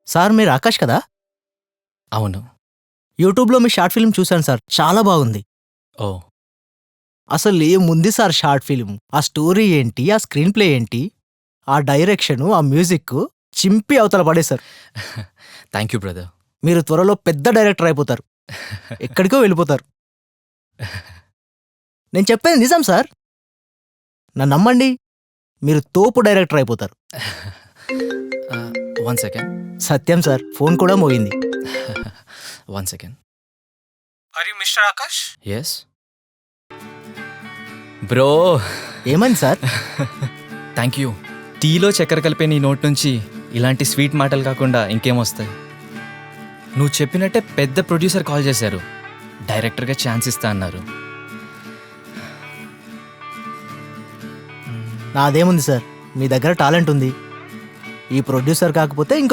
Sir మీరు ఆకాష్ కదా? అవును. యూట్యూబ్లో మీ షార్ట్ ఫిల్మ్ చూశాను సార్, చాలా బాగుంది. ఓ అసలు ఏముంది సార్ షార్ట్ ఫిల్మ్, ఆ స్టోరీ ఏంటి, ఆ స్క్రీన్ ప్లే ఏంటి, ఆ డైరెక్షను, ఆ మ్యూజిక్ చింపి అవతల పడేశారు. Thank you brother. మీరు త్వరలో పెద్ద డైరెక్టర్ అయిపోతారు, ఎక్కడికో వెళ్ళిపోతారు. నేను చెప్పేది నిజం సార్, నన్ను నమ్మండి, మీరు తోపు డైరెక్టర్ అయిపోతారు. 1 సెకండ్. సత్యం సార్, ఫోన్ కూడా మోగింది. 1 second. Are you mister Akash? Yes bro. ఏమైంది సార్? Thank you. టీలో చక్కెర కలిపే నీ నోట్ నుంచి ఇలాంటి స్వీట్ మాటలు కాకుండా ఇంకేమొస్తాయి. నువ్వు చెప్పినట్టే పెద్ద ప్రొడ్యూసర్ కాల్ చేశారు, డైరెక్టర్గా ఛాన్స్ ఇస్తా అన్నారు. నాదేముంది సార్, మీ దగ్గర టాలెంట్ ఉంది. ఈ ప్రొడ్యూసర్ కాకపోతే ఇంకో